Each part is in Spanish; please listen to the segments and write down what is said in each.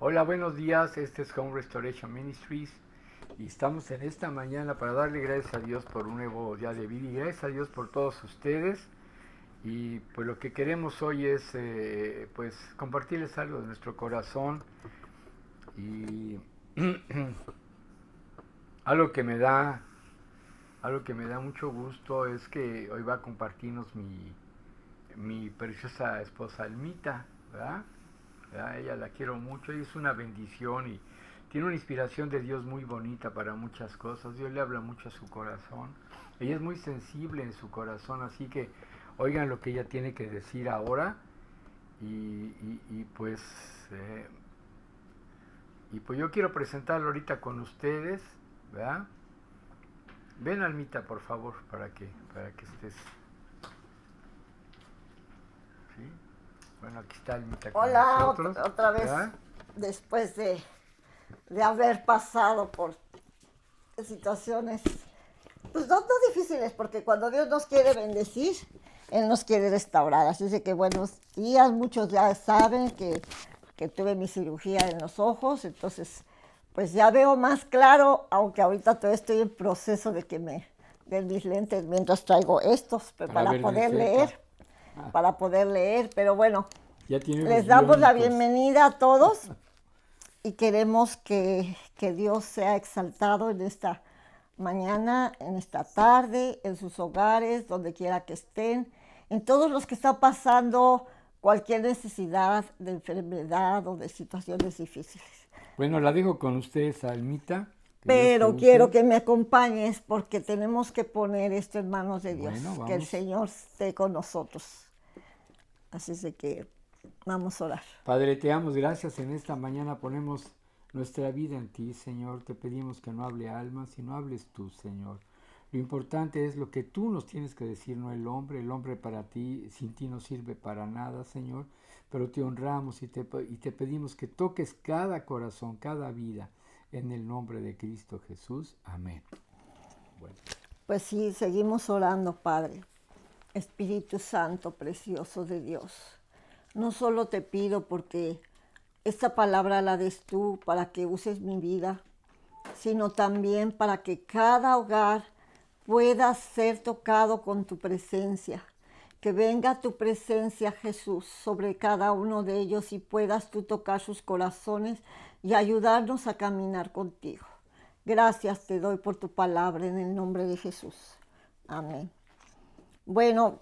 Hola, buenos días. Este es Home Restoration Ministries y estamos en esta mañana para darle gracias a Dios por un nuevo día de vida y gracias a Dios por todos ustedes. Y pues lo que queremos hoy es pues compartirles algo de nuestro corazón y algo que me da algo que me da mucho gusto es que hoy va a compartirnos mi preciosa esposa Almita, ¿verdad? Ella la quiero mucho y es una bendición y tiene una inspiración de Dios muy bonita para muchas cosas. Dios le habla mucho a su corazón. Ella es muy sensible en su corazón, así que oigan lo que ella tiene que decir ahora pues eh, pues yo quiero presentarlo ahorita con ustedes, ¿verdad? Ven, Almita, por favor, para que estés, ¿sí? Bueno, aquí está Almita con Hola, nosotros, otra vez, ¿verdad? después de haber pasado por situaciones, pues no difíciles, porque cuando Dios nos quiere bendecir, Él nos quiere restaurar. Así es de que buenos días, muchos ya saben que tuve mi cirugía en los ojos, entonces pues ya veo más claro, aunque ahorita todavía estoy en proceso de mis lentes mientras traigo estos Para ver de cerca. Ah, para poder leer, pero bueno, ya tiene les unos damos la biónicos. bienvenida a todos y queremos que Dios sea exaltado en esta mañana, en esta tarde, en sus hogares, donde quiera que estén, en todos los que están pasando cualquier necesidad de enfermedad o de situaciones difíciles. Bueno, la dejo con ustedes, Almita. Que Dios te Pero quiero use. que me acompañes porque tenemos que poner esto en manos de Bueno, Dios, que el vamos. Señor esté con nosotros. Así es de que vamos a orar. Padre, te damos gracias. En esta mañana ponemos nuestra vida en ti, Señor. Te pedimos que no hable alma, sino hables tú, Señor. Lo importante es lo que tú nos tienes que decir, no el hombre. El hombre para ti, sin ti no sirve para nada, Señor. Pero te honramos y te pedimos que toques cada corazón, cada vida, en el nombre de Cristo Jesús. Amén. Bueno. Pues sí, seguimos orando, Padre. Espíritu Santo, precioso de Dios. No solo te pido porque esta palabra la des tú para que uses mi vida, sino también para que cada hogar pueda ser tocado con tu presencia. Que venga tu presencia, Jesús, sobre cada uno de ellos y puedas tú tocar sus corazones y ayudarnos a caminar contigo. Gracias te doy por tu palabra en el nombre de Jesús. Amén. Bueno,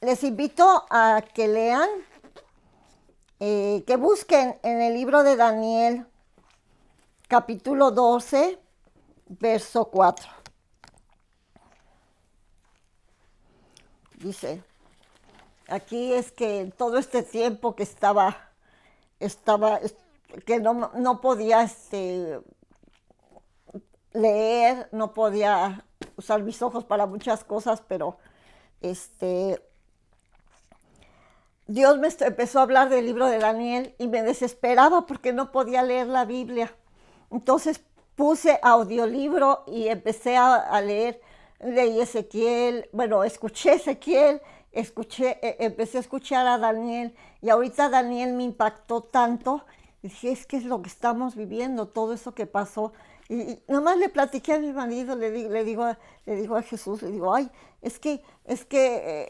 les invito a que lean, que busquen en el libro de Daniel, capítulo 12, verso 4. Dice, aquí es que todo este tiempo que estaba que no podía leer, no podía usar mis ojos para muchas cosas, pero Dios me empezó a hablar del libro de Daniel y me desesperaba porque no podía leer la Biblia. Entonces puse audiolibro y empecé a leer. Leí Ezequiel, bueno, escuché Ezequiel, empecé a escuchar a Daniel y ahorita Daniel me impactó tanto. Y dije, es que es lo que estamos viviendo, todo eso que pasó. Y nomás le platiqué a mi marido, le digo a Jesús, le digo, ay,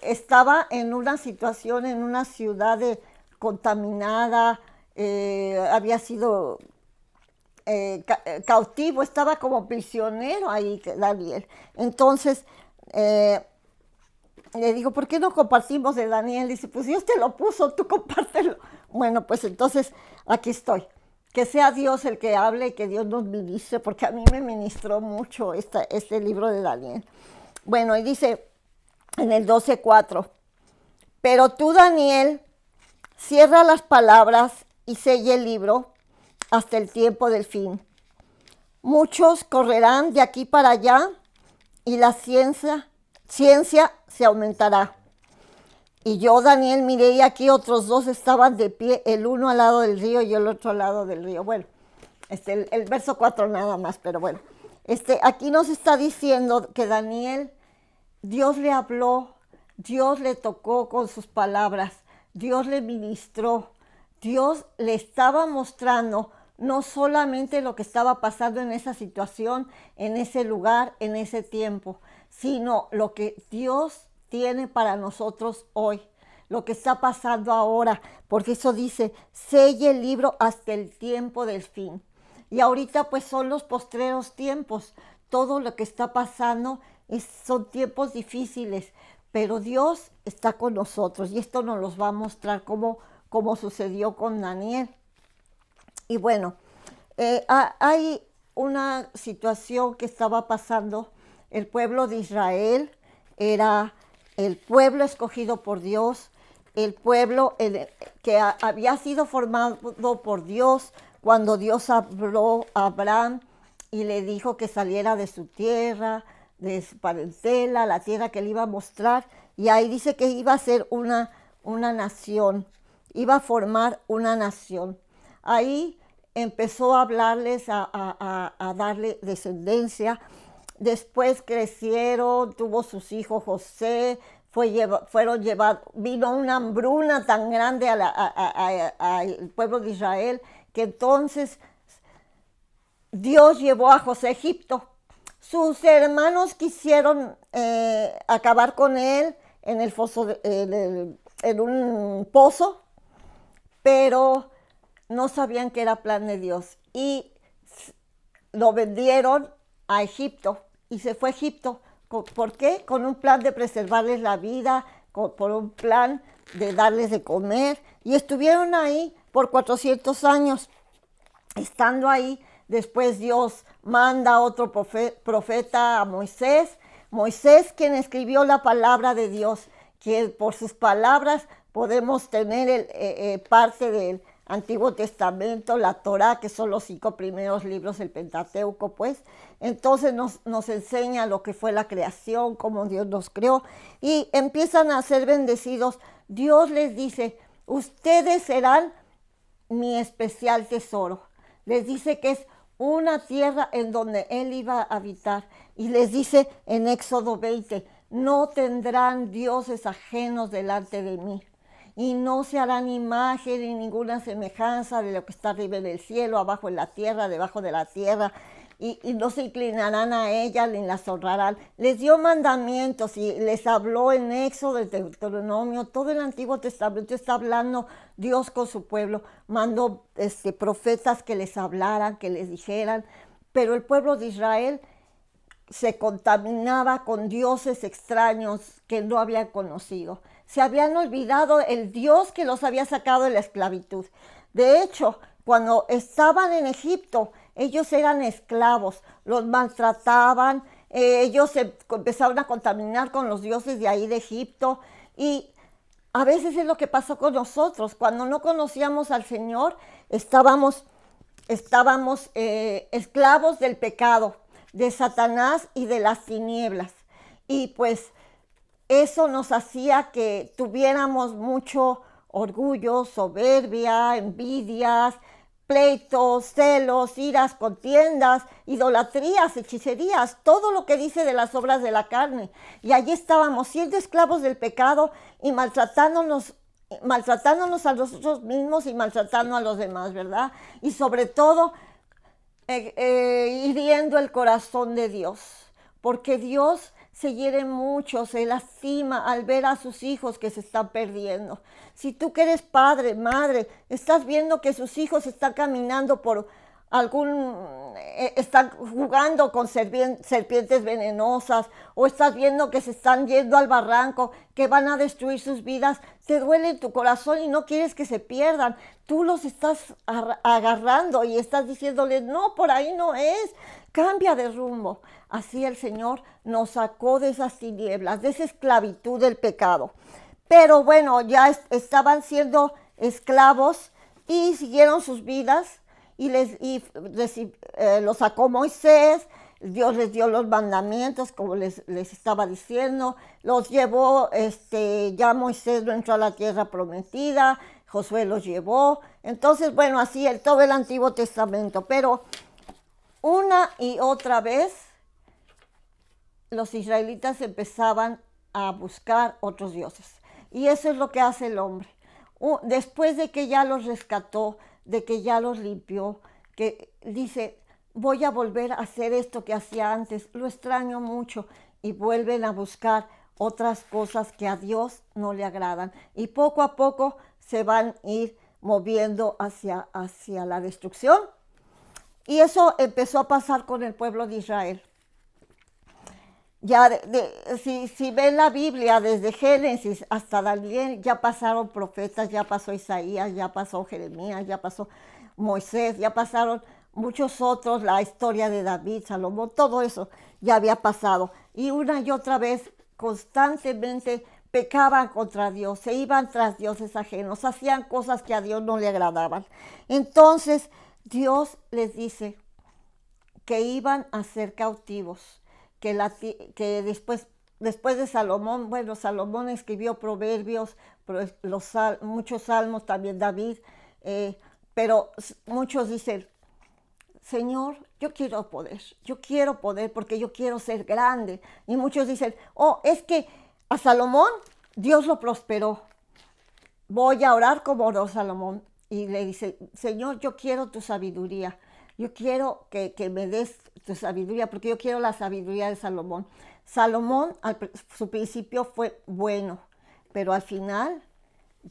estaba en una situación, en una ciudad contaminada, había sido cautivo, estaba como prisionero ahí Daniel. Entonces, le digo, ¿por qué no compartimos de Daniel? Dice, pues Dios te lo puso, tú compártelo. Bueno, pues entonces aquí estoy. Que sea Dios el que hable y que Dios nos ministre, porque a mí me ministró mucho este libro de Daniel. Bueno, y dice en el 12:4, pero tú, Daniel, cierra las palabras y sella el libro hasta el tiempo del fin. Muchos correrán de aquí para allá y la ciencia se aumentará. Y yo, Daniel, miré y aquí otros dos estaban de pie, el uno al lado del río y el otro al lado del río. Bueno, el verso 4 nada más, pero bueno. Aquí nos está diciendo que Daniel, Dios le habló, Dios le tocó con sus palabras, Dios le ministró, Dios le estaba mostrando no solamente lo que estaba pasando en esa situación, en ese lugar, en ese tiempo, sino lo que Dios tiene para nosotros hoy, lo que está pasando ahora, porque eso dice, selle el libro hasta el tiempo del fin. Y ahorita pues son los postreros tiempos, todo lo que está pasando son tiempos difíciles, pero Dios está con nosotros y esto nos los va a mostrar como sucedió con Daniel. Y bueno, hay una situación que estaba pasando. El pueblo de Israel era el pueblo escogido por Dios, el pueblo que había sido formado por Dios cuando Dios habló a Abraham y le dijo que saliera de su tierra, de su parentela, la tierra que le iba a mostrar. Y ahí dice que iba a ser una nación, iba a formar una nación. Ahí empezó a hablarles, a darle descendencia. Después crecieron, tuvo sus hijos José, fueron llevados, vino una hambruna tan grande al pueblo de Israel que entonces Dios llevó a José a Egipto. Sus hermanos quisieron acabar con él en el foso, en un pozo, pero no sabían que era plan de Dios y lo vendieron a Egipto y se fue a Egipto. ¿Por qué? Con un plan de preservarles la vida, por un plan de darles de comer, y estuvieron ahí por 400 años. Estando ahí, después Dios manda a otro profeta, a Moisés. Moisés, quien escribió la palabra de Dios, que por sus palabras podemos tener parte del Antiguo Testamento, la Torá, que son los 5 primeros libros del Pentateuco, pues. Entonces nos enseña lo que fue la creación, cómo Dios nos creó, y empiezan a ser bendecidos. Dios les dice, ustedes serán mi especial tesoro. Les dice que es una tierra en donde Él iba a habitar. Y les dice en Éxodo 20, no tendrán dioses ajenos delante de mí. Y no se harán imagen ni ninguna semejanza de lo que está arriba en el cielo, abajo en la tierra, debajo de la tierra. Y no se inclinarán a ella ni las honrarán. Les dio mandamientos y les habló en Éxodo, en Deuteronomio, todo el Antiguo Testamento está hablando Dios con su pueblo. Mandó profetas que les hablaran, que les dijeran, pero el pueblo de Israel se contaminaba con dioses extraños que no habían conocido. Se habían olvidado el Dios que los había sacado de la esclavitud. De hecho, cuando estaban en Egipto, ellos eran esclavos, los maltrataban, ellos se empezaron a contaminar con los dioses de ahí de Egipto. Y a veces es lo que pasó con nosotros. Cuando no conocíamos al Señor, estábamos esclavos del pecado, de Satanás y de las tinieblas. Y pues eso nos hacía que tuviéramos mucho orgullo, soberbia, envidias, pleitos, celos, iras, contiendas, idolatrías, hechicerías, todo lo que dice de las obras de la carne. Y allí estábamos siendo esclavos del pecado y maltratándonos a nosotros mismos y maltratando a los demás, ¿verdad? Y sobre todo hiriendo el corazón de Dios, porque Dios se hiere mucho, se lastima al ver a sus hijos que se están perdiendo. Si tú que eres padre, madre, estás viendo que sus hijos están caminando por están jugando con serpientes venenosas, o estás viendo que se están yendo al barranco, que van a destruir sus vidas, te duele en tu corazón y no quieres que se pierdan. Tú los estás agarrando y estás diciéndoles, no, por ahí no es, cambia de rumbo. Así el Señor nos sacó de esas tinieblas, de esa esclavitud del pecado. Pero bueno, ya estaban siendo esclavos y siguieron sus vidas. Y los sacó Moisés, Dios les dio los mandamientos, como les estaba diciendo, los llevó, ya Moisés no entró a la tierra prometida, Josué los llevó. Entonces, bueno, así todo el Antiguo Testamento, pero una y otra vez los israelitas empezaban a buscar otros dioses. Y eso es lo que hace el hombre. después de que ya los rescató, de que ya los limpió, que dice, voy a volver a hacer esto que hacía antes, lo extraño mucho, y vuelven a buscar otras cosas que a Dios no le agradan. Y poco a poco se van a ir moviendo hacia la destrucción. Y eso empezó a pasar con el pueblo de Israel. Ya si ven la Biblia desde Génesis hasta Daniel, ya pasaron profetas, ya pasó Isaías, ya pasó Jeremías, ya pasó Moisés, ya pasaron muchos otros, la historia de David, Salomón, todo eso ya había pasado. Y una y otra vez constantemente pecaban contra Dios, se iban tras dioses ajenos, hacían cosas que a Dios no le agradaban. Entonces Dios les dice que iban a ser cautivos, que después de Salomón, bueno, Salomón escribió proverbios, muchos salmos, también David, pero muchos dicen, Señor, yo quiero poder porque yo quiero ser grande. Y muchos dicen, es que a Salomón Dios lo prosperó. Voy a orar como oró Salomón. Y le dice, Señor, yo quiero tu sabiduría. Yo quiero que me des tu sabiduría, porque yo quiero la sabiduría de Salomón. Salomón, su principio fue bueno, pero al final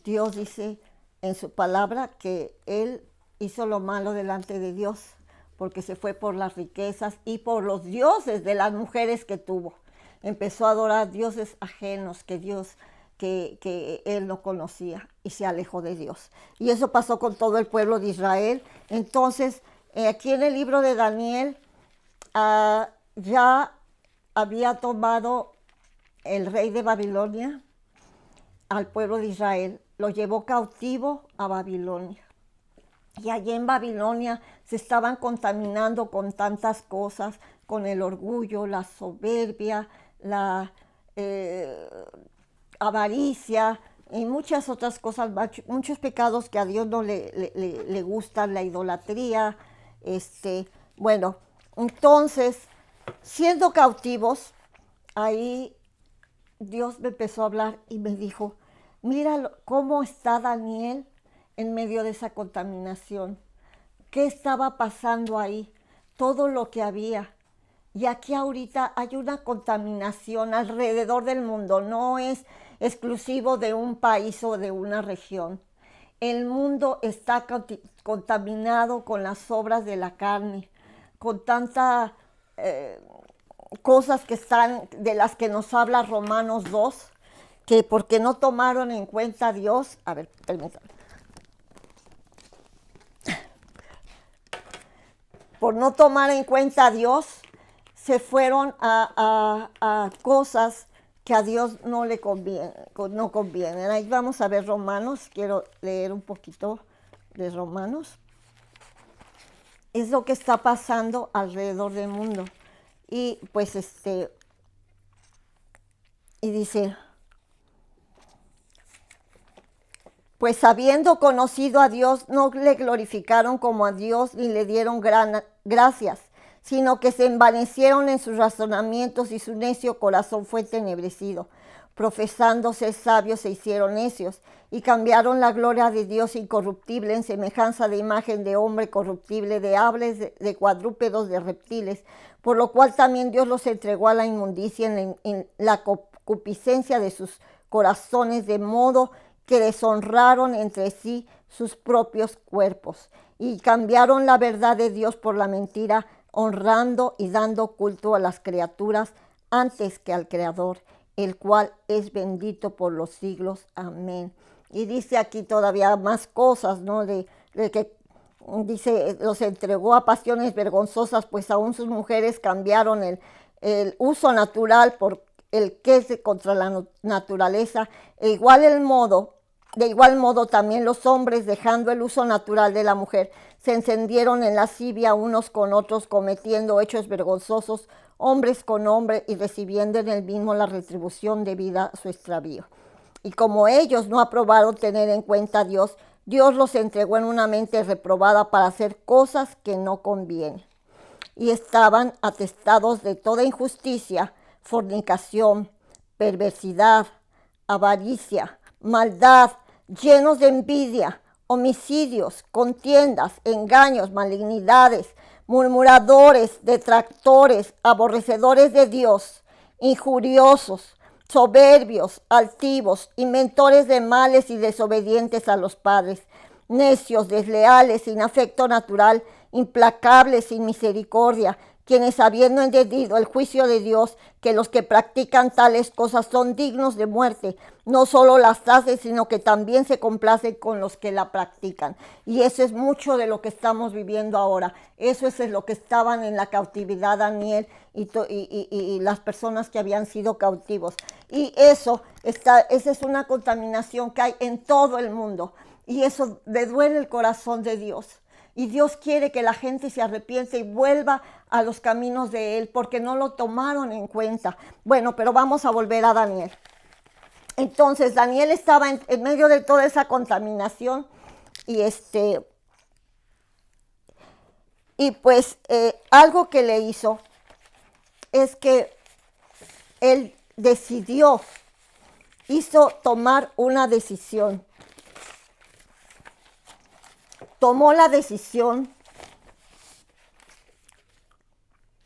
Dios dice en su palabra que él hizo lo malo delante de Dios, porque se fue por las riquezas y por los dioses de las mujeres que tuvo. Empezó a adorar dioses ajenos que él no conocía y se alejó de Dios. Y eso pasó con todo el pueblo de Israel. Entonces, aquí en el libro de Daniel, ya había tomado el rey de Babilonia al pueblo de Israel, lo llevó cautivo a Babilonia. Y allí en Babilonia se estaban contaminando con tantas cosas, con el orgullo, la soberbia, la avaricia y muchas otras cosas, muchos pecados que a Dios no le gustan, la idolatría. Bueno, entonces, siendo cautivos, ahí Dios me empezó a hablar y me dijo, mira cómo está Daniel en medio de esa contaminación. ¿Qué estaba pasando ahí? Todo lo que había. Y aquí ahorita hay una contaminación alrededor del mundo. No es exclusivo de un país o de una región. El mundo está contaminado con las obras de la carne, con tantas cosas que están, de las que nos habla Romanos 2, que porque no tomaron en cuenta a Dios, a ver, permítanme. Por no tomar en cuenta a Dios, se fueron a cosas que a Dios no le convienen. Ahí vamos a ver Romanos, quiero leer un poquito de Romanos. Es lo que está pasando alrededor del mundo. Y pues y dice, pues habiendo conocido a Dios, no le glorificaron como a Dios ni le dieron gracias, sino que se envanecieron en sus razonamientos y su necio corazón fue entenebrecido. Profesando ser sabios se hicieron necios y cambiaron la gloria de Dios incorruptible en semejanza de imagen de hombre corruptible, de aves, de cuadrúpedos, de reptiles, por lo cual también Dios los entregó a la inmundicia en la concupiscencia de sus corazones, de modo que deshonraron entre sí sus propios cuerpos y cambiaron la verdad de Dios por la mentira, honrando y dando culto a las criaturas antes que al Creador, el cual es bendito por los siglos. Amén. Y dice aquí todavía más cosas, ¿no? De que dice, los entregó a pasiones vergonzosas, pues aún sus mujeres cambiaron el uso natural por el que es contra la naturaleza. De igual modo también los hombres, dejando el uso natural de la mujer, se encendieron en lascivia unos con otros, cometiendo hechos vergonzosos, hombres con hombres, y recibiendo en el mismo la retribución debida a su extravío. Y como ellos no aprobaron tener en cuenta a Dios, Dios los entregó en una mente reprobada para hacer cosas que no convienen. Y estaban atestados de toda injusticia, fornicación, perversidad, avaricia, maldad, llenos de envidia, homicidios, contiendas, engaños, malignidades, murmuradores, detractores, aborrecedores de Dios, injuriosos, soberbios, altivos, inventores de males y desobedientes a los padres, necios, desleales, sin afecto natural, implacables, sin misericordia, quienes habiendo entendido el juicio de Dios, que los que practican tales cosas son dignos de muerte, no solo las hacen, sino que también se complacen con los que la practican. Y eso es mucho de lo que estamos viviendo ahora. Eso es lo que estaban en la cautividad Daniel y las personas que habían sido cautivos. Y esa es una contaminación que hay en todo el mundo. Y eso le duele el corazón de Dios. Y Dios quiere que la gente se arrepiente y vuelva a los caminos de Él, porque no lo tomaron en cuenta. Bueno, pero vamos a volver a Daniel. Entonces, Daniel estaba en medio de toda esa contaminación y pues algo que le hizo es que él hizo tomar una decisión. Tomó la decisión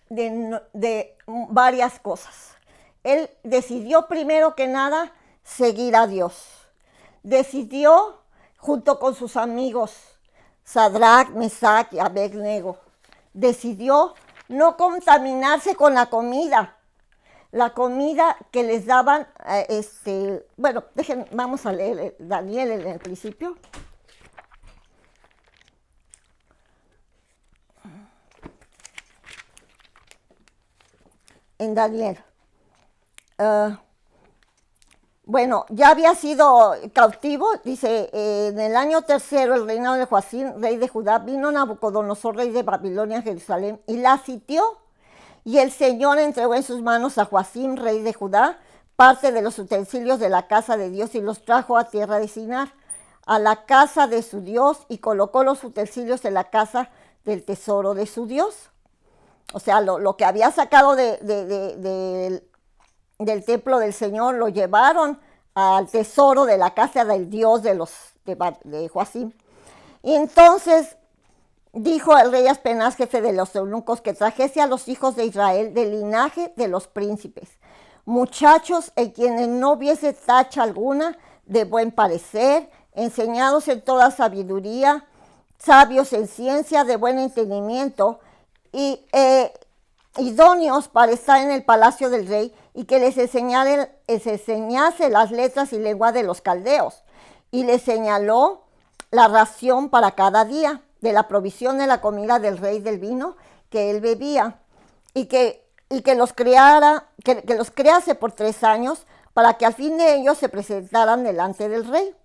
de varias cosas. Él decidió primero que nada seguir a Dios. Decidió junto con sus amigos Sadrach, Mesach y Abednego. Decidió no contaminarse con la comida que les daban. Bueno, vamos a leer Daniel en el principio. En Daniel. Bueno, ya había sido cautivo, dice, en el año tercero, el reinado de Joacim, rey de Judá, vino Nabucodonosor, rey de Babilonia, a Jerusalén, y la sitió, y el Señor entregó en sus manos a Joacim, rey de Judá, parte de los utensilios de la casa de Dios, y los trajo a tierra de Sinar, a la casa de su Dios, y colocó los utensilios en la casa del tesoro de su Dios. O sea, lo que había sacado del templo del Señor lo llevaron al tesoro de la casa del Dios de Joacim. Y entonces dijo el rey Aspenaz, jefe de los eunucos, que trajese a los hijos de Israel del linaje de los príncipes, muchachos en quienes no hubiese tacha alguna, de buen parecer, enseñados en toda sabiduría, sabios en ciencia, de buen entendimiento, y idóneos para estar en el palacio del rey, y que les enseñase las letras y lengua de los caldeos. Y les señaló la ración para cada día, de la provisión de la comida del rey, del vino que él bebía, y que los crease por 3 años, para que al fin de ellos se presentaran delante del rey.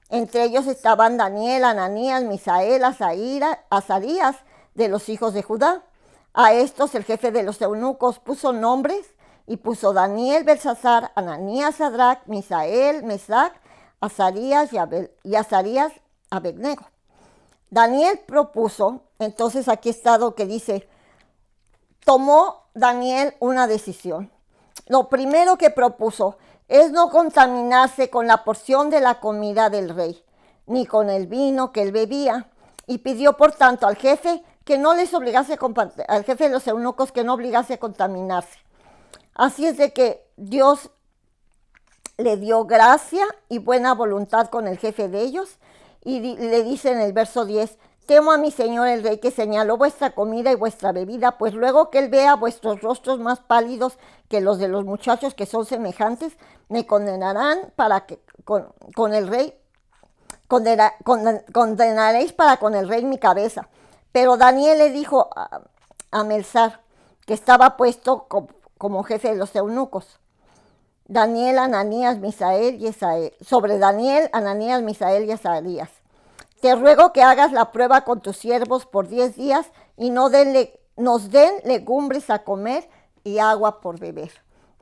Entre ellos estaban Daniel, Ananías, Misael, Azarías, de los hijos de Judá. A estos el jefe de los eunucos puso nombres, y puso Daniel, Belsasar, Ananías, Sadrach, Misael, Mesach, Azarías y Azarías, Abednego. Daniel propuso, entonces aquí está lo que dice, tomó Daniel una decisión. Lo primero que propuso es no contaminarse con la porción de la comida del rey, ni con el vino que él bebía, y pidió por tanto al jefe que no les obligase al jefe de los eunucos que no obligase a contaminarse. Así es de que Dios le dio gracia y buena voluntad con el jefe de ellos, y le dice en el verso 10, temo a mi señor el rey, que señaló vuestra comida y vuestra bebida, pues luego que él vea vuestros rostros más pálidos que los de los muchachos que son semejantes, me condenarán para que con el rey, condenaréis para con el rey mi cabeza. Pero Daniel le dijo a Melzar, que estaba puesto como jefe de los eunucos, Daniel, Ananías, Misael y Azarías, sobre Daniel, Ananías, Misael y Azarías. Te ruego que hagas la prueba con tus siervos por 10 días y nos den legumbres a comer y agua por beber.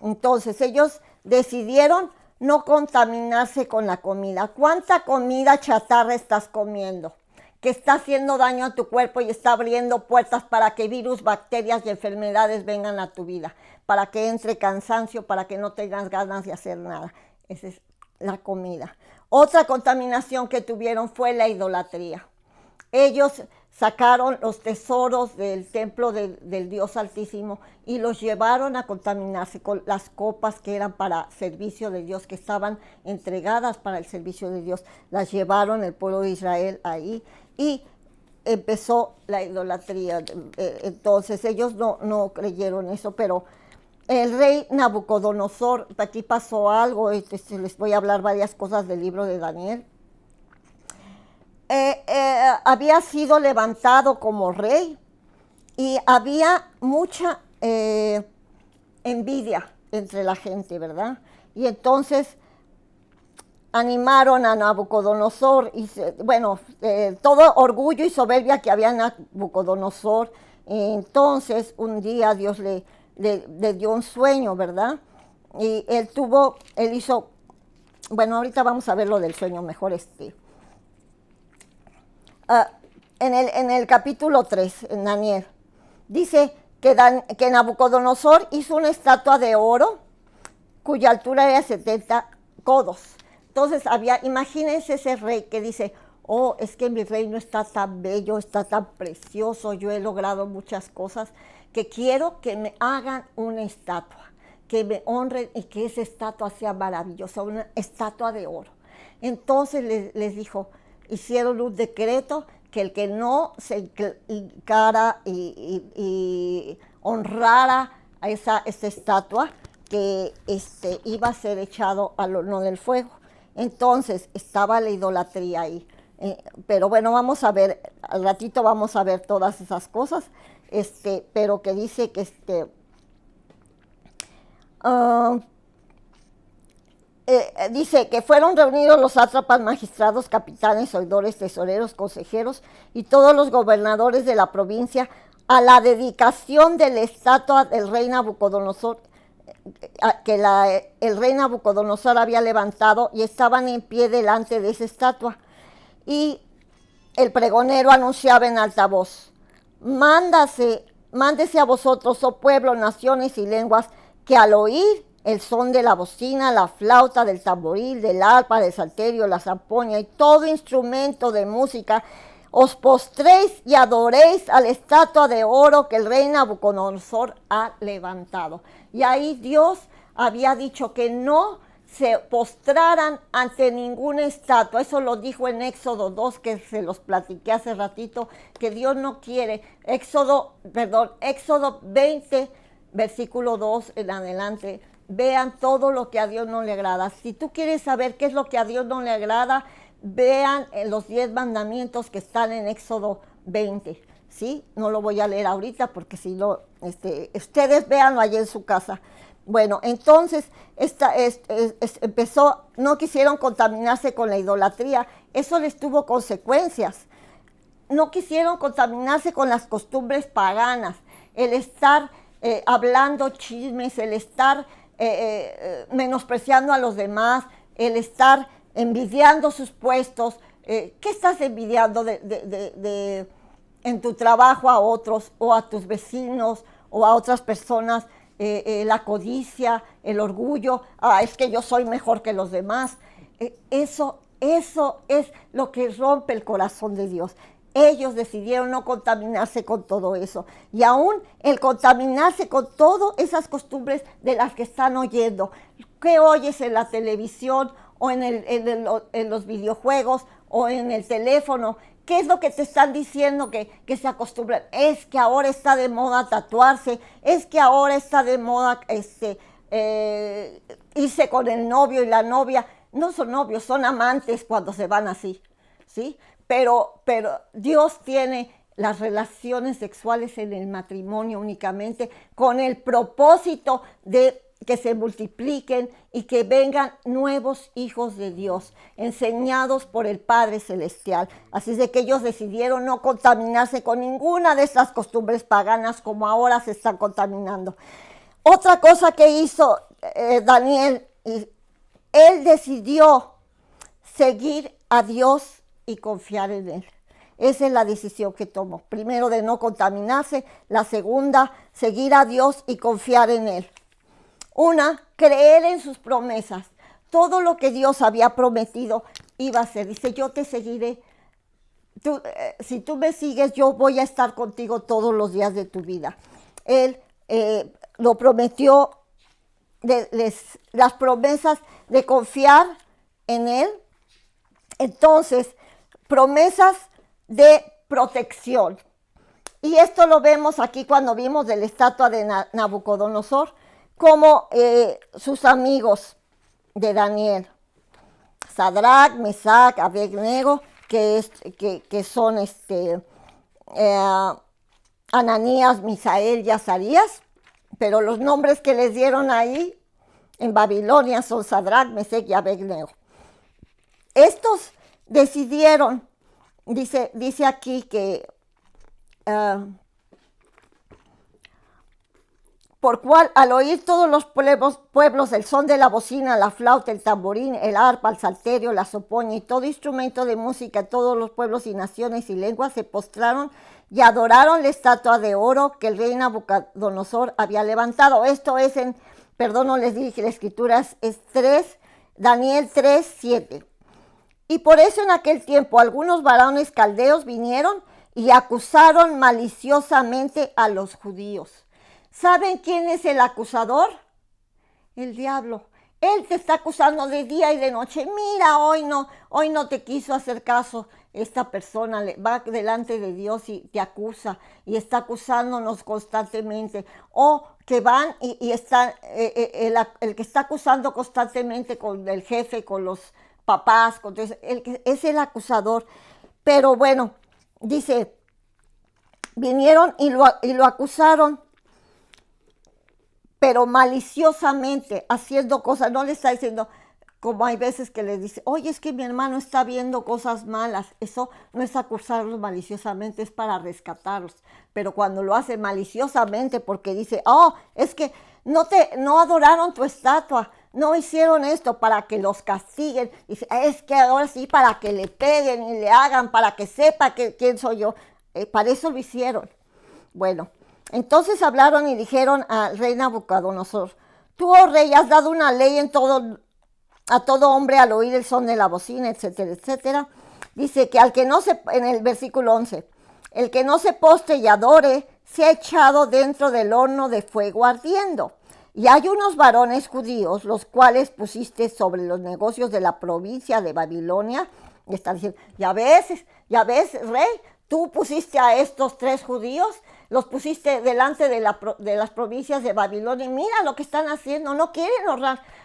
Entonces ellos decidieron no contaminarse con la comida. ¿Cuánta comida chatarra estás comiendo? Que está haciendo daño a tu cuerpo y está abriendo puertas para que virus, bacterias y enfermedades vengan a tu vida, para que entre cansancio, para que no tengas ganas de hacer nada. la comida. Otra contaminación que tuvieron fue la idolatría. Ellos sacaron los tesoros del templo del Dios Altísimo y los llevaron a contaminarse con las copas que eran para servicio de Dios, que estaban entregadas para el servicio de Dios. Las llevaron el pueblo de Israel ahí y empezó la idolatría. Entonces ellos no creyeron eso, pero el rey Nabucodonosor, aquí pasó algo, les voy a hablar varias cosas del libro de Daniel. Había sido levantado como rey y había mucha envidia entre la gente, ¿verdad? Y entonces animaron a Nabucodonosor y todo orgullo y soberbia que había en Nabucodonosor. Entonces un día Dios le dio un sueño, ¿verdad? Y él hizo, ahorita vamos a ver lo del sueño mejor. En el capítulo 3, en Daniel, dice que Nabucodonosor hizo una estatua de oro cuya altura era 70 codos. Entonces imagínense ese rey que dice, oh, es que mi reino está tan bello, está tan precioso, yo he logrado muchas cosas, que quiero que me hagan una estatua, que me honren y que esa estatua sea maravillosa, una estatua de oro. Entonces les dijo, hicieron un decreto que el que no se hincara y honrara a esa estatua, que iba a ser echado al horno del fuego. Entonces estaba la idolatría ahí. Pero bueno, vamos a ver, al ratito vamos a ver todas esas cosas, pero que dice que dice que fueron reunidos los sátrapas, magistrados, capitanes, oidores, tesoreros, consejeros y todos los gobernadores de la provincia a la dedicación de la estatua del rey Nabucodonosor, que el rey Nabucodonosor había levantado, y estaban en pie delante de esa estatua. Y el pregonero anunciaba en alta voz, mándese a vosotros, oh pueblo, naciones y lenguas, que al oír el son de la bocina, la flauta, del tamboril, del arpa, del salterio, la zampoña y todo instrumento de música, os postréis y adoréis a la estatua de oro que el rey Nabucodonosor ha levantado. Y ahí Dios había dicho que no se postraran ante ninguna estatua. Eso lo dijo en Éxodo 2, que se los platiqué hace ratito, que Dios no quiere. Éxodo 20, versículo 2 en adelante. Vean todo lo que a Dios no le agrada. Si tú quieres saber qué es lo que a Dios no le agrada, vean los 10 mandamientos que están en Éxodo 20. ¿Sí? No lo voy a leer ahorita porque si no, ustedes véanlo allá en su casa. Bueno, entonces no quisieron contaminarse con la idolatría, eso les tuvo consecuencias. No quisieron contaminarse con las costumbres paganas, el estar hablando chismes, el estar menospreciando a los demás, el estar envidiando sus puestos. ¿Qué estás envidiando en tu trabajo a otros o a tus vecinos o a otras personas? La codicia, el orgullo, es que yo soy mejor que los demás. Eso es lo que rompe el corazón de Dios. Ellos decidieron no contaminarse con todo eso. Y aún el contaminarse con todas esas costumbres de las que están oyendo. ¿Qué oyes en la televisión o en los videojuegos o en el teléfono? ¿Qué es lo que te están diciendo que se acostumbran? Es que ahora está de moda tatuarse, es que ahora está de moda irse con el novio y la novia. No son novios, son amantes cuando se van así, ¿sí? Pero Dios tiene las relaciones sexuales en el matrimonio únicamente con el propósito de que se multipliquen y que vengan nuevos hijos de Dios, enseñados por el Padre Celestial. Así es de que ellos decidieron no contaminarse con ninguna de estas costumbres paganas como ahora se están contaminando. Otra cosa que hizo Daniel, él decidió seguir a Dios y confiar en Él. Esa es la decisión que tomó. Primero, de no contaminarse. La segunda, seguir a Dios y confiar en Él. Una, creer en sus promesas. todo lo que Dios había prometido iba a ser. Dice, yo te seguiré. Si tú me sigues, yo voy a estar contigo todos los días de tu vida. Él lo prometió, las promesas de confiar en Él. Entonces, promesas de protección. Y esto lo vemos aquí cuando vimos de la estatua de Nabucodonosor, como sus amigos de Daniel, Sadrach, Mesach, Abednego, que son Ananías, Misael y Azarías, pero los nombres que les dieron ahí en Babilonia son Sadrach, Mesach y Abednego. Estos decidieron, dice aquí que por cual al oír todos los pueblos el son de la bocina, la flauta, el tamborín, el arpa, el salterio, la zopoña y todo instrumento de música, todos los pueblos y naciones y lenguas se postraron y adoraron la estatua de oro que el rey Nabucodonosor había levantado. Esto es no les dije, la escritura es Daniel 3:7. Y por eso en aquel tiempo algunos varones caldeos vinieron y acusaron maliciosamente a los judíos. ¿Saben quién es el acusador? El diablo. Él te está acusando de día y de noche. Mira, hoy no te quiso hacer caso. Esta persona va delante de Dios y te acusa y está acusándonos constantemente. O que van y están, el que está acusando constantemente con el jefe, con los papás, es el acusador. Pero bueno, dice, vinieron y lo acusaron, pero maliciosamente, haciendo cosas. No le está diciendo, como hay veces que le dice, oye, es que mi hermano está viendo cosas malas. Eso no es acusarlos maliciosamente, es para rescatarlos. Pero cuando lo hace maliciosamente, porque dice, es que no adoraron tu estatua, no hicieron esto para que los castiguen. Dice, es que ahora sí, para que le peguen y le hagan, para que sepa quién soy yo. Para eso lo hicieron. Bueno, entonces hablaron y dijeron al rey Nabucodonosor, tú, oh rey, has dado una ley a todo hombre al oír el son de la bocina, etcétera, etcétera. Dice que en el versículo 11, el que no se postre y adore, se ha echado dentro del horno de fuego ardiendo. Y hay unos varones judíos, los cuales pusiste sobre los negocios de la provincia de Babilonia. Y están diciendo, ya ves, rey, tú pusiste a estos 3 judíos, los pusiste delante de las provincias de Babilonia, y mira lo que están haciendo, no quieren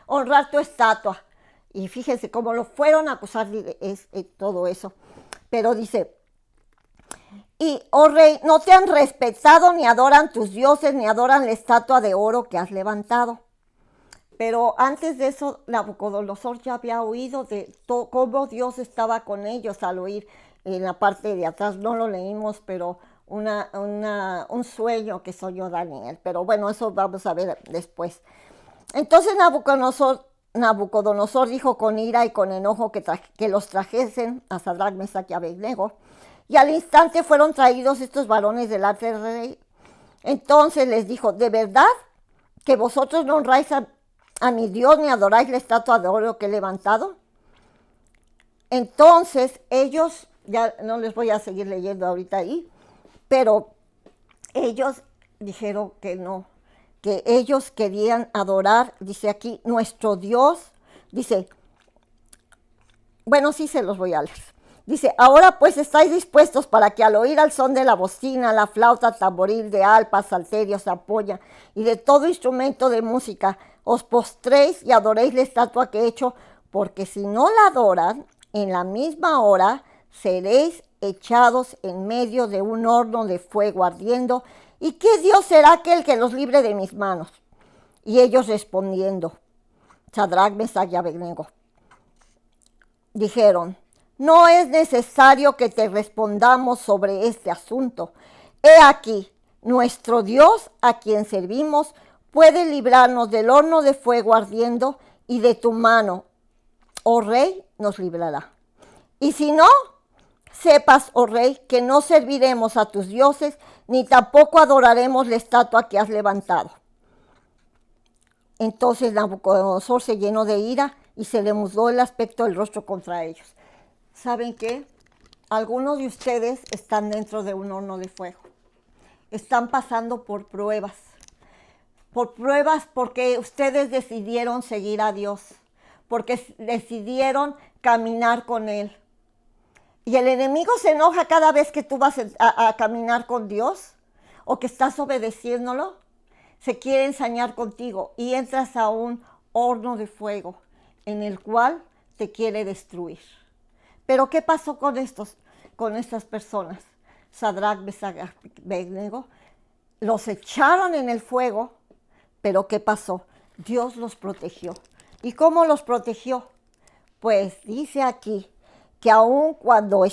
honrar tu estatua. Y fíjense cómo lo fueron a acusar de todo eso. Pero dice, y, oh rey, no te han respetado, ni adoran tus dioses, ni adoran la estatua de oro que has levantado. Pero antes de eso, Nabucodonosor ya había oído de cómo Dios estaba con ellos al oír en la parte de atrás. No lo leímos, pero un sueño que soñó Daniel. Pero bueno, eso vamos a ver después. Entonces Nabucodonosor dijo con ira y con enojo que los trajesen a Sadrach, Mesach y Abednego. Y al instante fueron traídos estos varones delante del rey. Entonces les dijo, ¿de verdad que vosotros no honráis a mi Dios ni adoráis la estatua de oro que he levantado? Entonces ellos, ya no les voy a seguir leyendo ahorita ahí, pero ellos dijeron que no, que ellos querían adorar, dice aquí, nuestro Dios. Dice, bueno, sí se los voy a leer. Dice, ahora pues estáis dispuestos para que al oír al son de la bocina, la flauta, tamboril, de alpa, salterio, zampoña y de todo instrumento de música, os postréis y adoréis la estatua que he hecho, porque si no la adoran, en la misma hora seréis echados en medio de un horno de fuego ardiendo. ¿Y qué Dios será aquel que los libre de mis manos? Y ellos respondiendo, Sadrach, Mesach y Abednego, dijeron, no es necesario que te respondamos sobre este asunto. He aquí, nuestro Dios, a quien servimos, puede librarnos del horno de fuego ardiendo, y de tu mano, oh rey, nos librará. Y si no, sepas, oh rey, que no serviremos a tus dioses, ni tampoco adoraremos la estatua que has levantado. Entonces Nabucodonosor se llenó de ira y se le mudó el aspecto del rostro contra ellos. ¿Saben qué? Algunos de ustedes están dentro de un horno de fuego. Están pasando por pruebas porque ustedes decidieron seguir a Dios, porque decidieron caminar con Él. Y el enemigo se enoja cada vez que tú vas a caminar con Dios o que estás obedeciéndolo. Se quiere ensañar contigo y entras a un horno de fuego en el cual te quiere destruir. Pero ¿qué pasó con estas personas? Sadrach, Mesach y Abednego los echaron en el fuego, pero ¿qué pasó? Dios los protegió. ¿Y cómo los protegió? Pues dice aquí que aun cuando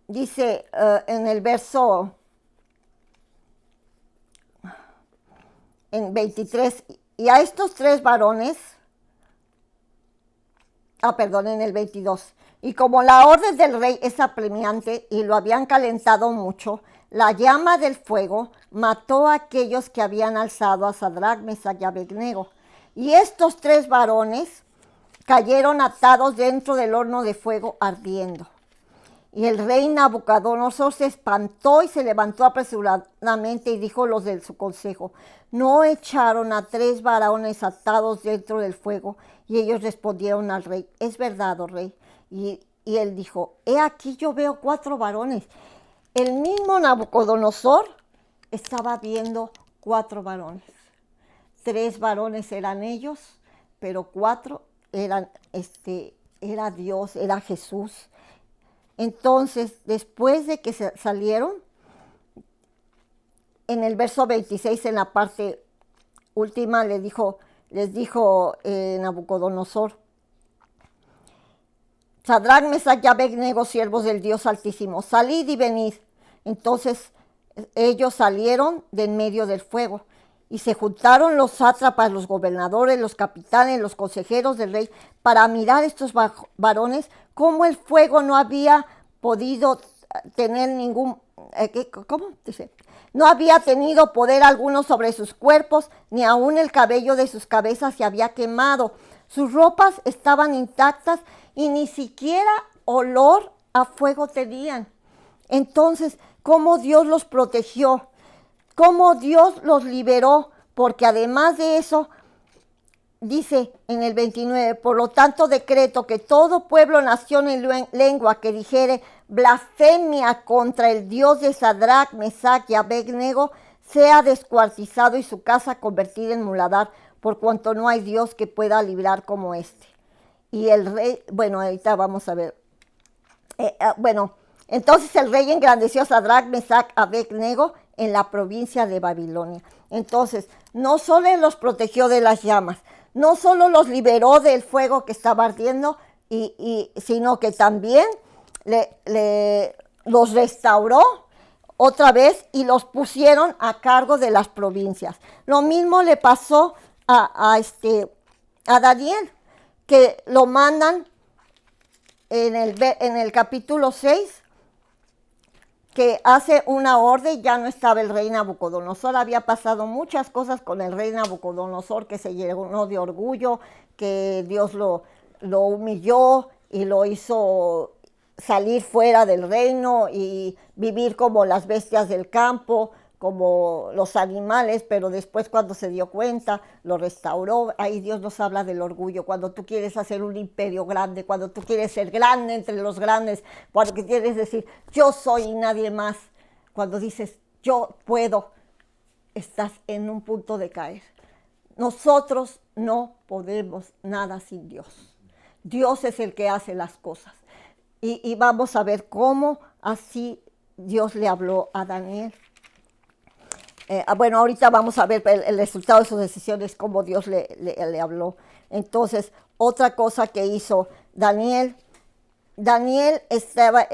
dice en el verso en 23, y a estos tres varones, en el 22, y como la orden del rey es apremiante y lo habían calentado mucho, la llama del fuego mató a aquellos que habían alzado a Sadrach, Mesach y Abednego. Y estos tres varones cayeron atados dentro del horno de fuego ardiendo. Y el rey Nabucodonosor se espantó y se levantó apresuradamente y dijo los de su consejo: ¿no echaron a tres varones atados dentro del fuego? Y ellos respondieron al rey: es verdad, oh rey. Y él dijo: he aquí yo veo 4 varones. El mismo Nabucodonosor estaba viendo 4 varones. 3 varones eran ellos, pero 4 eran, era Dios, era Jesús. Entonces, después de que salieron, en el verso 26, en la parte última, les dijo Nabucodonosor: Sadrach, Mesach y Abednego, siervos del Dios Altísimo, salid y venid. Entonces ellos salieron de en medio del fuego, y se juntaron los sátrapas, los gobernadores, los capitanes, los consejeros del rey, para mirar estos varones, cómo el fuego no había podido tener no había tenido poder alguno sobre sus cuerpos, ni aun el cabello de sus cabezas se había quemado. Sus ropas estaban intactas y ni siquiera olor a fuego tenían. Entonces, ¿cómo Dios los protegió? ¿Cómo Dios los liberó? Porque además de eso, dice en el 29, por lo tanto decreto que todo pueblo, nación y lengua que dijere blasfemia contra el Dios de Sadrach, Mesach y Abednego sea descuartizado y su casa convertida en muladar, por cuanto no hay Dios que pueda librar como este. Y el rey, ahorita vamos a ver. Entonces el rey engrandeció a Sadrach, Mesach y Abednego en la provincia de Babilonia. Entonces, no solo los protegió de las llamas, no solo los liberó del fuego que estaba ardiendo, sino que también los restauró otra vez y los pusieron a cargo de las provincias. Lo mismo le pasó a Daniel, que lo mandan en el capítulo 6, que hace una orden. Ya no estaba el rey Nabucodonosor, había pasado muchas cosas con el rey Nabucodonosor, que se llenó de orgullo, que Dios lo humilló y lo hizo salir fuera del reino y vivir como las bestias del campo, como los animales, pero después cuando se dio cuenta, lo restauró. Ahí Dios nos habla del orgullo, cuando tú quieres hacer un imperio grande, cuando tú quieres ser grande entre los grandes, cuando quieres decir, yo soy y nadie más, cuando dices, yo puedo, estás en un punto de caer. Nosotros no podemos nada sin Dios. Dios es el que hace las cosas. Y vamos a ver cómo así Dios le habló a Daniel. Ahorita vamos a ver el resultado de sus decisiones, cómo Dios le habló. Entonces, otra cosa que hizo Daniel estaba,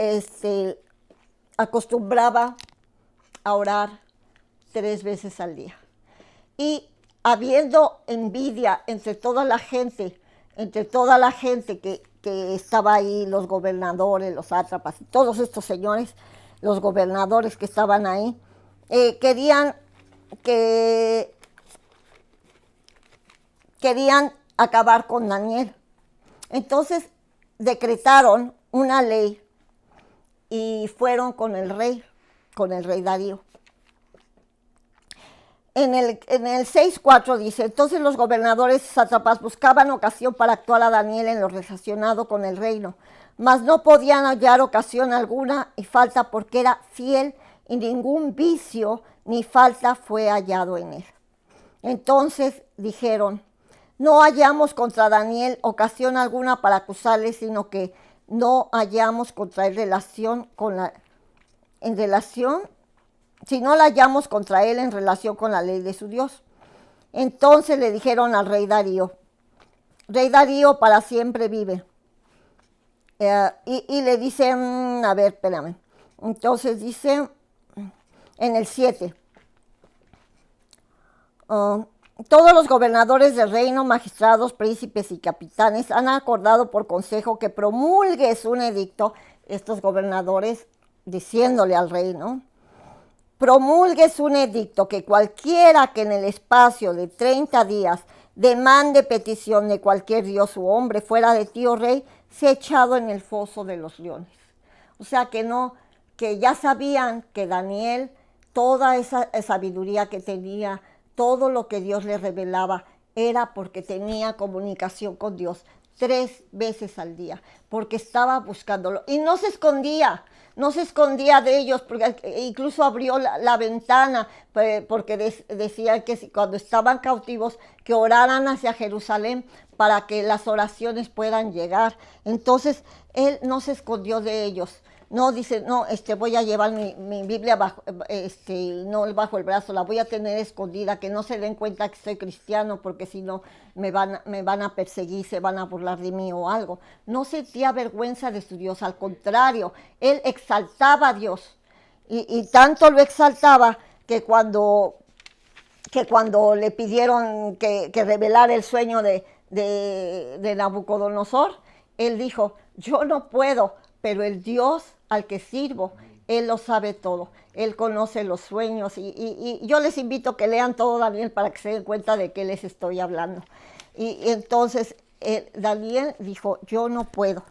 acostumbraba a orar 3 veces al día. Y habiendo envidia entre toda la gente que estaba ahí, los gobernadores, los sátrapas, y todos estos señores, los gobernadores que estaban ahí, querían acabar con Daniel. Entonces decretaron una ley y fueron con el rey Darío. En el 6:4 dice, entonces los gobernadores y sátrapas buscaban ocasión para actuar a Daniel en lo relacionado con el reino, mas no podían hallar ocasión alguna y falta porque era fiel y ningún vicio ni falta fue hallado en él. Entonces dijeron, no hallamos contra Daniel ocasión alguna para acusarle, sino que no hallamos contra él si no la hallamos contra él en relación con la ley de su Dios. Entonces le dijeron al rey Darío para siempre vive. Y le dicen, a ver, espérame. Entonces dice en el 7. Todos los gobernadores del reino, magistrados, príncipes y capitanes han acordado por consejo que promulgues un edicto, estos gobernadores diciéndole al rey, ¿no? Promulgues un edicto que cualquiera que en el espacio de 30 días demande petición de cualquier dios u hombre fuera de ti, oh rey, sea echado en el foso de los leones. O sea que ya sabían que Daniel, toda esa sabiduría que tenía, todo lo que Dios le revelaba, era porque tenía comunicación con Dios 3 veces al día, porque estaba buscándolo y no se escondía de ellos, porque incluso abrió la ventana, porque decía que cuando estaban cautivos, que oraran hacia Jerusalén para que las oraciones puedan llegar. Entonces, él no se escondió de ellos. No dice, no, voy a llevar mi Biblia bajo el brazo, la voy a tener escondida, que no se den cuenta que soy cristiano, porque si no me van a perseguir, se van a burlar de mí o algo. No sentía vergüenza de su Dios, al contrario, él exaltaba a Dios. Y tanto lo exaltaba que cuando le pidieron que revelara el sueño de Nabucodonosor, él dijo, yo no puedo, pero el Dios al que sirvo, Él lo sabe todo, Él conoce los sueños y yo les invito a que lean todo Daniel para que se den cuenta de qué les estoy hablando. Y entonces Daniel dijo, yo no puedo,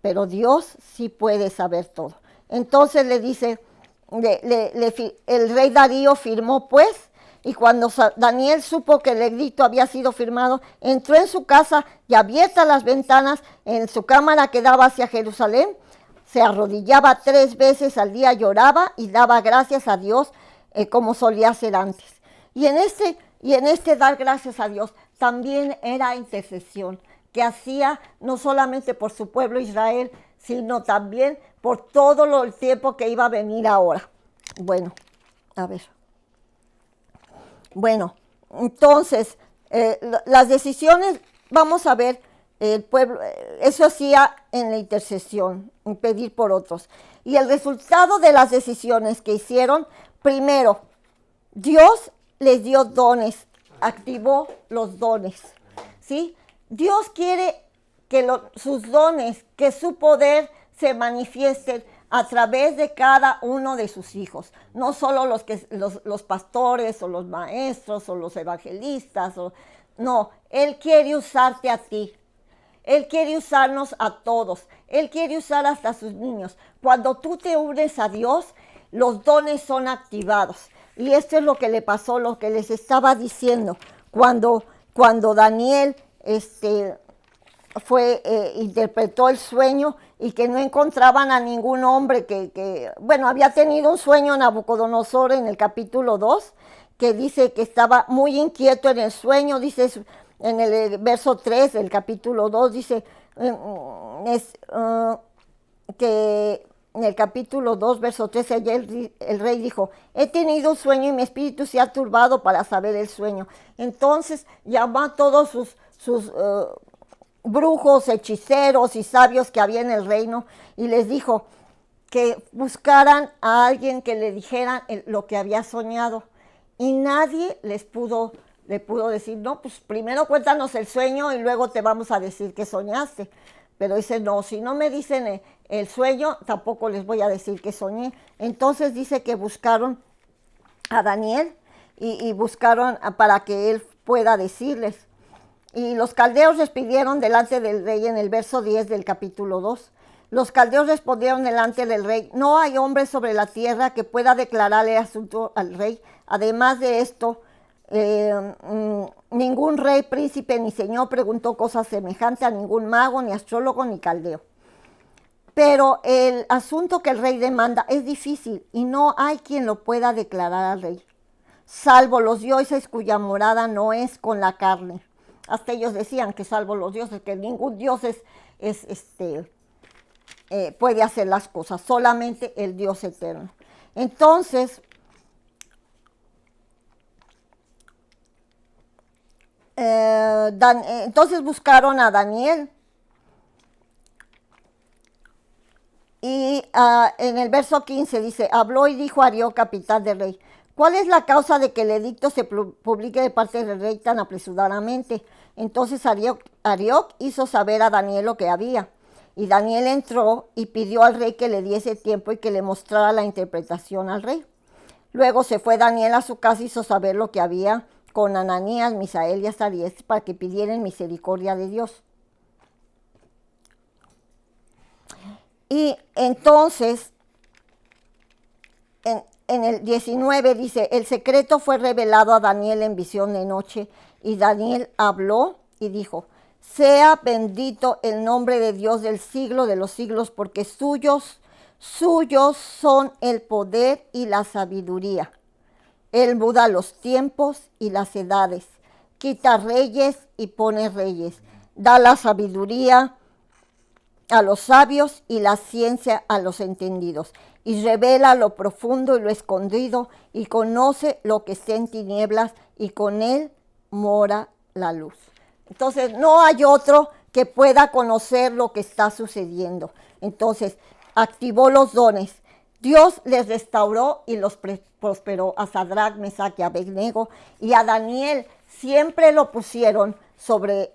pero Dios sí puede saber todo. Entonces le dice, el rey Darío firmó pues, y cuando Daniel supo que el edicto había sido firmado, entró en su casa y abiertas las ventanas en su cámara que daba hacia Jerusalén, se arrodillaba 3 veces al día, lloraba y daba gracias a Dios como solía hacer antes. Y en este dar gracias a Dios también era intercesión, que hacía no solamente por su pueblo Israel, sino también por todo el tiempo que iba a venir ahora. Bueno, a ver. Bueno, entonces, las decisiones, vamos a ver, el pueblo, eso hacía en la intercesión, en pedir por otros. Y el resultado de las decisiones que hicieron, primero, Dios les dio dones, activó los dones, ¿sí? Dios quiere que sus dones, que su poder se manifiesten a través de cada uno de sus hijos, no solo los pastores o los maestros o los evangelistas, no, Él quiere usarte a ti. Él quiere usarnos a todos. Él quiere usar hasta a sus niños. Cuando tú te unes a Dios, los dones son activados. Y esto es lo que le pasó, lo que les estaba diciendo. Cuando Daniel interpretó el sueño y que no encontraban a ningún hombre había tenido un sueño Nabucodonosor en el capítulo 2, que dice que estaba muy inquieto en el sueño, dice en el verso 3 del capítulo 2, dice que en el capítulo 2, verso 13, el rey dijo, he tenido un sueño y mi espíritu se ha turbado para saber el sueño. Entonces llamó a todos sus brujos, hechiceros y sabios que había en el reino y les dijo que buscaran a alguien que le dijera lo que había soñado. Y nadie le pudo decir, no, pues primero cuéntanos el sueño y luego te vamos a decir qué soñaste. Pero dice, no, si no me dicen el sueño, tampoco les voy a decir que soñé. Entonces dice que buscaron a Daniel y buscaron para que él pueda decirles. Y los caldeos respondieron delante del rey en el verso 10 del capítulo 2. Los caldeos respondieron delante del rey: no hay hombre sobre la tierra que pueda declararle asunto al rey. Además de esto, ningún rey, príncipe ni señor preguntó cosas semejantes a ningún mago, ni astrólogo, ni caldeo. Pero el asunto que el rey demanda es difícil y no hay quien lo pueda declarar al rey, salvo los dioses cuya morada no es con la carne. Hasta ellos decían que salvo los dioses, que ningún dios puede hacer las cosas, solamente el Dios eterno. Entonces, buscaron a Daniel. Y en el verso 15 dice: habló y dijo Arioc, capitán del rey: ¿cuál es la causa de que el edicto se publique de parte del rey tan apresuradamente? Entonces Arioc hizo saber a Daniel lo que había. Y Daniel entró y pidió al rey que le diese tiempo y que le mostrara la interpretación al rey. Luego se fue Daniel a su casa y hizo saber lo que había con Ananías, Misael y Azarías para que pidieran misericordia de Dios. Y entonces, en el 19 dice: el secreto fue revelado a Daniel en visión de noche, y Daniel habló y dijo: sea bendito el nombre de Dios del siglo de los siglos, porque suyos son el poder y la sabiduría. Él muda los tiempos y las edades, quita reyes y pone reyes, da la sabiduría a los sabios y la ciencia a los entendidos, y revela lo profundo y lo escondido, y conoce lo que está en tinieblas, y con él mora la luz. Entonces no hay otro que pueda conocer lo que está sucediendo. Entonces activó los dones. Dios les restauró y los prosperó a Sadrach, Mesach y Abednego, y a Daniel siempre lo pusieron sobre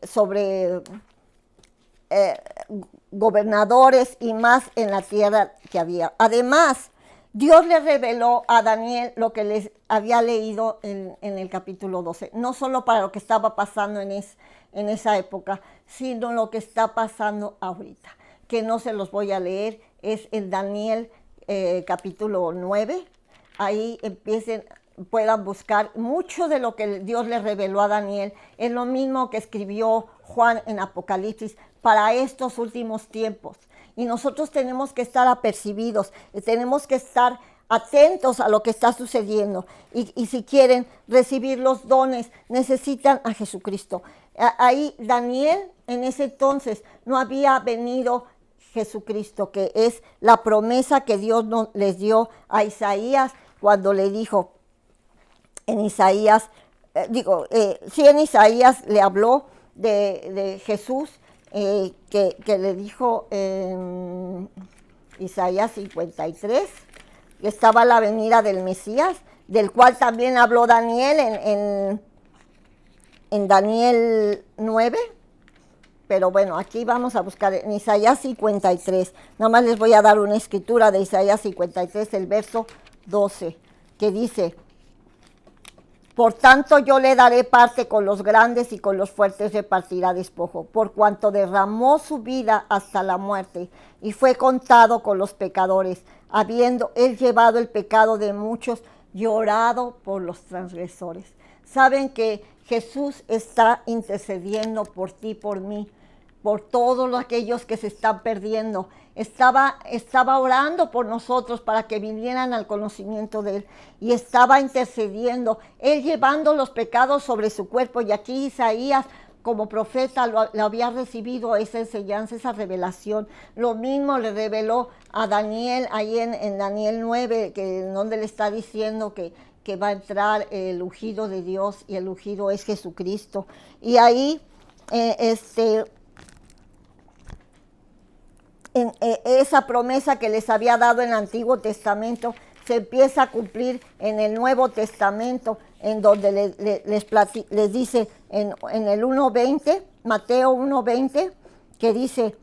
gobernadores y más en la tierra que había. Además, Dios le reveló a Daniel lo que les había leído en el capítulo 12, no solo para lo que estaba pasando en esa época, sino lo que está pasando ahorita, que no se los voy a leer, es en Daniel capítulo 9, ahí puedan buscar mucho de lo que Dios le reveló a Daniel, es lo mismo que escribió Juan en Apocalipsis para estos últimos tiempos. Y nosotros tenemos que estar apercibidos, tenemos que estar atentos a lo que está sucediendo. Y si quieren recibir los dones, necesitan a Jesucristo. Ahí Daniel, en ese entonces, no había venido Jesucristo, que es la promesa que Dios les dio a Isaías cuando le dijo, en Isaías, en Isaías le habló de Jesús, que le dijo en Isaías 53, que estaba la venida del Mesías, del cual también habló Daniel en Daniel 9, pero bueno, aquí vamos a buscar en Isaías 53, nada más les voy a dar una escritura de Isaías 53, el verso 12, que dice: por tanto yo le daré parte con los grandes y con los fuertes repartirá despojo, por cuanto derramó su vida hasta la muerte y fue contado con los pecadores, habiendo él llevado el pecado de muchos, llorado por los transgresores. Saben que Jesús está intercediendo por ti, por mí, por todos aquellos que se están perdiendo. Estaba orando por nosotros para que vinieran al conocimiento de Él, y estaba intercediendo, Él llevando los pecados sobre su cuerpo. Y aquí Isaías, como profeta, lo había recibido esa enseñanza, esa revelación. Lo mismo le reveló a Daniel, ahí en Daniel 9, donde le está diciendo que va a entrar el ungido de Dios, y el ungido es Jesucristo. Y ahí esa promesa que les había dado en el Antiguo Testamento se empieza a cumplir en el Nuevo Testamento, en donde les dice en el 1:20, Mateo 1:20, que dice: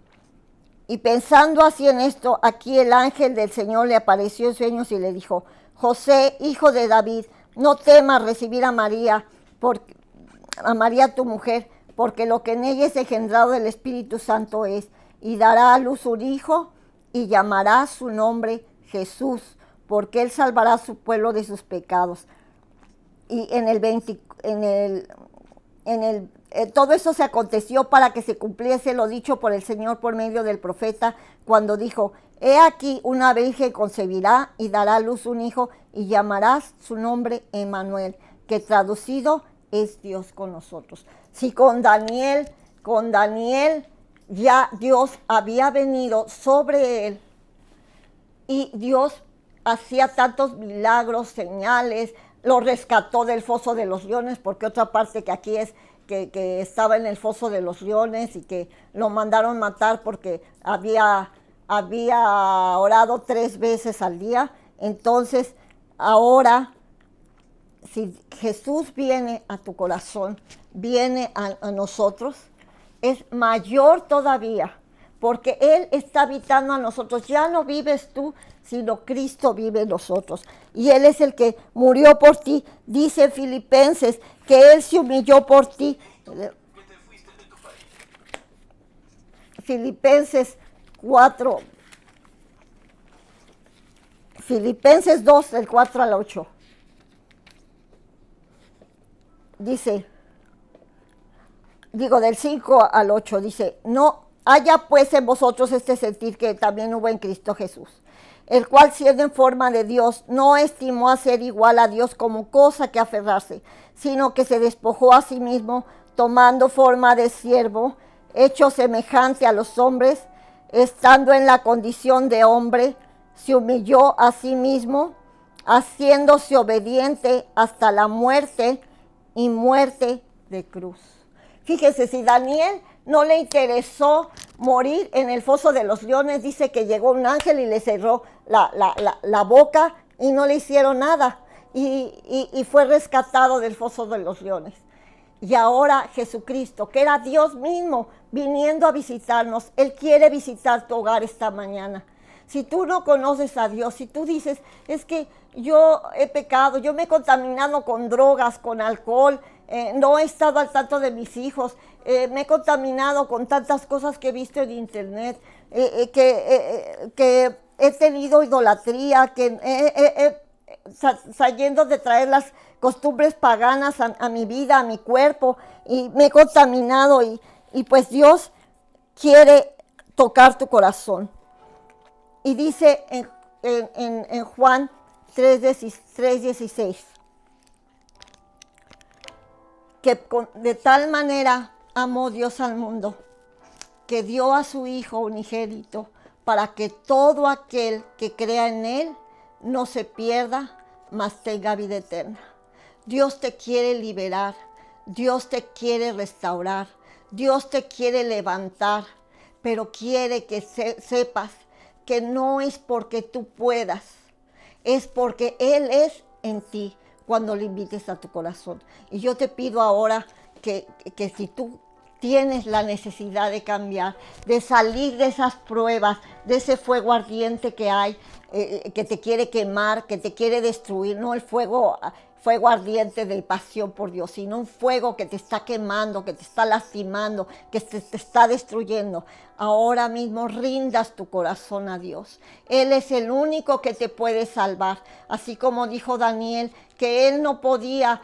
y pensando así en esto, aquí el ángel del Señor le apareció en sueños y le dijo: José, hijo de David, no temas recibir a María tu mujer, porque lo que en ella es engendrado del Espíritu Santo es, y dará a luz un hijo, y llamará su nombre Jesús, porque él salvará a su pueblo de sus pecados. Y todo eso se aconteció para que se cumpliese lo dicho por el Señor por medio del profeta, cuando dijo, he aquí una virgen concebirá y dará a luz un hijo, y llamarás su nombre Emmanuel, que traducido es Dios con nosotros. Si con Daniel ya Dios había venido sobre él, y Dios hacía tantos milagros, señales, lo rescató del foso de los leones, porque otra parte que aquí es que estaba en el foso de los leones y que lo mandaron matar porque había orado 3 veces al día. Entonces, ahora, si Jesús viene a tu corazón, viene a nosotros, es mayor todavía, porque Él está habitando a nosotros. Ya no vives tú, sino Cristo vive en nosotros. Y Él es el que murió por ti. Dice Filipenses que Él se humilló por ti. Filipenses 4. Filipenses 2, del 4 al 8. Dice, del 5 al 8, dice, no haya pues en vosotros este sentir que también hubo en Cristo Jesús, el cual siendo en forma de Dios, no estimó a ser igual a Dios como cosa que aferrarse, sino que se despojó a sí mismo, tomando forma de siervo, hecho semejante a los hombres, estando en la condición de hombre, se humilló a sí mismo, haciéndose obediente hasta la muerte y muerte de cruz. Fíjese, si Daniel no le interesó morir en el foso de los leones, dice que llegó un ángel y le cerró la boca y no le hicieron nada. Y fue rescatado del foso de los leones. Y ahora Jesucristo, que era Dios mismo, viniendo a visitarnos, Él quiere visitar tu hogar esta mañana. Si tú no conoces a Dios, si tú dices, es que yo he pecado, yo me he contaminado con drogas, con alcohol, no he estado al tanto de mis hijos, me he contaminado con tantas cosas que he visto en internet, que he tenido idolatría, que saliendo de traer las costumbres paganas a mi vida, a mi cuerpo, y me he contaminado, y pues Dios quiere tocar tu corazón. Y dice en Juan 3:16, que de tal manera amó Dios al mundo, que dio a su Hijo unigénito, para que todo aquel que crea en Él no se pierda, mas tenga vida eterna. Dios te quiere liberar, Dios te quiere restaurar, Dios te quiere levantar, pero quiere que sepas que no es porque tú puedas, es porque Él es en ti cuando le invites a tu corazón. Y yo te pido ahora que si tú tienes la necesidad de cambiar, de salir de esas pruebas, de ese fuego ardiente que hay, que te quiere quemar, que te quiere destruir, no el fuego ardiente de pasión por Dios, sino un fuego que te está quemando, que te está lastimando, que te está destruyendo. Ahora mismo rindas tu corazón a Dios. Él es el único que te puede salvar. Así como dijo Daniel, que él no podía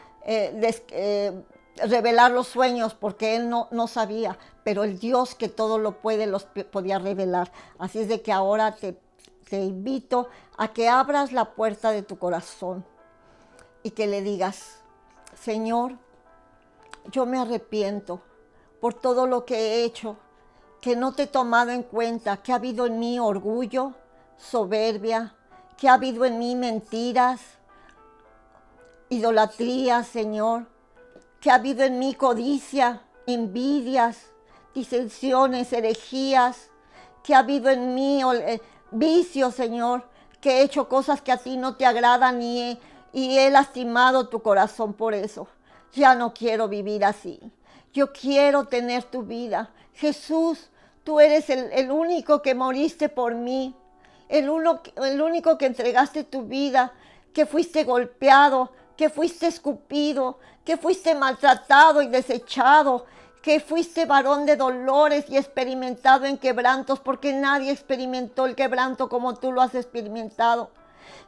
revelar los sueños porque él no sabía, pero el Dios que todo lo puede los podía revelar. Así es de que ahora te invito a que abras la puerta de tu corazón y que le digas, Señor, yo me arrepiento por todo lo que he hecho, que no te he tomado en cuenta, que ha habido en mí orgullo, soberbia, que ha habido en mí mentiras, idolatría, Señor, que ha habido en mí codicia, envidias, disensiones, herejías, que ha habido en mí vicios, Señor, que he hecho cosas que a ti no te agradan y he lastimado tu corazón por eso. Ya no quiero vivir así. Yo quiero tener tu vida. Jesús, tú eres el único que moriste por mí, el único que entregaste tu vida, que fuiste golpeado, que fuiste escupido, que fuiste maltratado y desechado. que fuiste varón de dolores y experimentado en quebrantos, porque nadie experimentó el quebranto como tú lo has experimentado.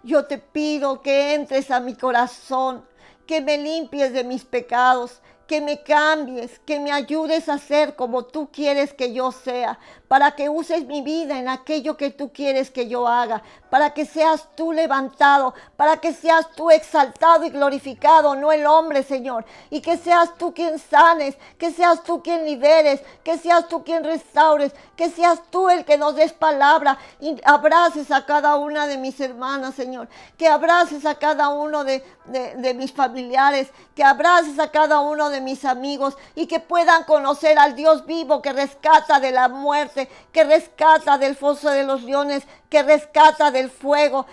Yo te pido que entres a mi corazón, que me limpies de mis pecados, que me cambies, que me ayudes a ser como tú quieres que yo sea, para que uses mi vida en aquello que tú quieres que yo haga, para que seas tú levantado, para que seas tú exaltado y glorificado, no el hombre, Señor, y que seas tú quien sanes, que seas tú quien liberes, que seas tú quien restaures, que seas tú el que nos des palabra y abraces a cada una de mis hermanas, Señor, que abraces a cada uno de mis familiares, que abraces a cada uno de mis amigos y que puedan conocer al Dios vivo que rescata de la muerte, que rescata del foso de los leones, que rescata del fuego,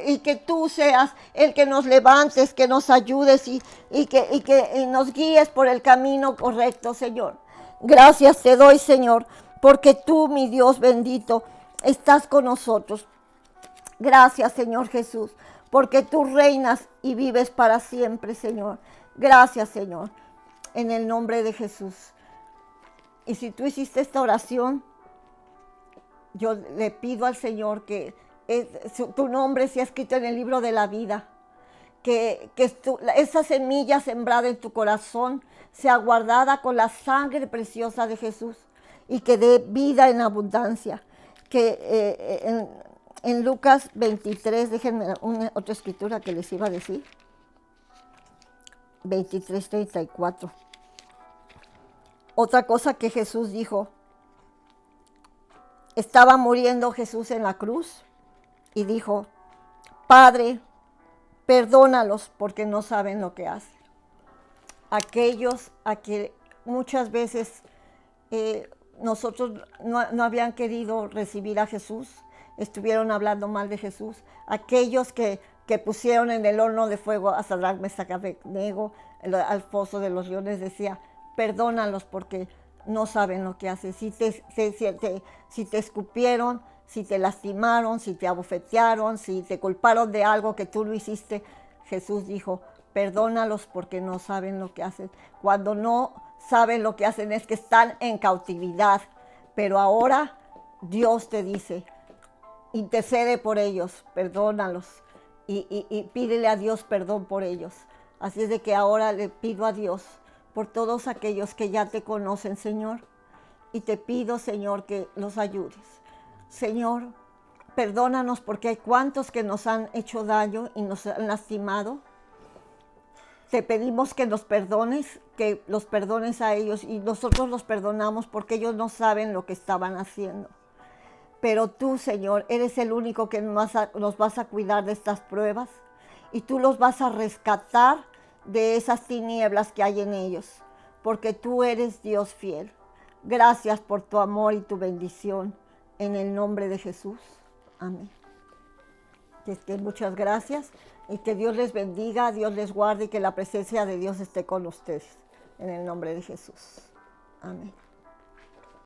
y que tú seas el que nos levantes, que nos ayudes y que nos guíes por el camino correcto, Señor. Gracias te doy, Señor, porque tú, mi Dios bendito, estás con nosotros. Gracias, Señor Jesús, porque tú reinas y vives para siempre, Señor. Gracias, Señor, en el nombre de Jesús. Y si tú hiciste esta oración, yo le pido al Señor que tu nombre sea escrito en el libro de la vida, que esa semilla sembrada en tu corazón sea guardada con la sangre preciosa de Jesús y que dé vida en abundancia. Que en Lucas 23, déjenme otra escritura que les iba a decir, 23:34. Otra cosa que Jesús dijo, estaba muriendo Jesús en la cruz y dijo, Padre, perdónalos porque no saben lo que hacen. Aquellos a que muchas veces nosotros no habían querido recibir a Jesús, estuvieron hablando mal de Jesús. Aquellos que pusieron en el horno de fuego a Sadrach, Mesach y Abednego, al foso de los leones, decía, perdónalos porque no saben lo que hacen. Si te escupieron, si te lastimaron, si te abofetearon, si te culparon de algo que tú no hiciste, Jesús dijo, perdónalos porque no saben lo que hacen. Cuando no saben lo que hacen es que están en cautividad, pero ahora Dios te dice, intercede por ellos, perdónalos y pídele a Dios perdón por ellos. Así es de que ahora le pido a Dios por todos aquellos que ya te conocen, Señor, y te pido, Señor, que los ayudes. Señor, perdónanos porque hay cuantos que nos han hecho daño y nos han lastimado. Te pedimos que nos perdones, que los perdones a ellos y nosotros los perdonamos porque ellos no saben lo que estaban haciendo. Pero tú, Señor, eres el único que nos vas a cuidar de estas pruebas y tú los vas a rescatar de esas tinieblas que hay en ellos, porque tú eres Dios fiel. Gracias por tu amor y tu bendición, en el nombre de Jesús. Amén. Muchas gracias y que Dios les bendiga, Dios les guarde y que la presencia de Dios esté con ustedes, en el nombre de Jesús. Amén.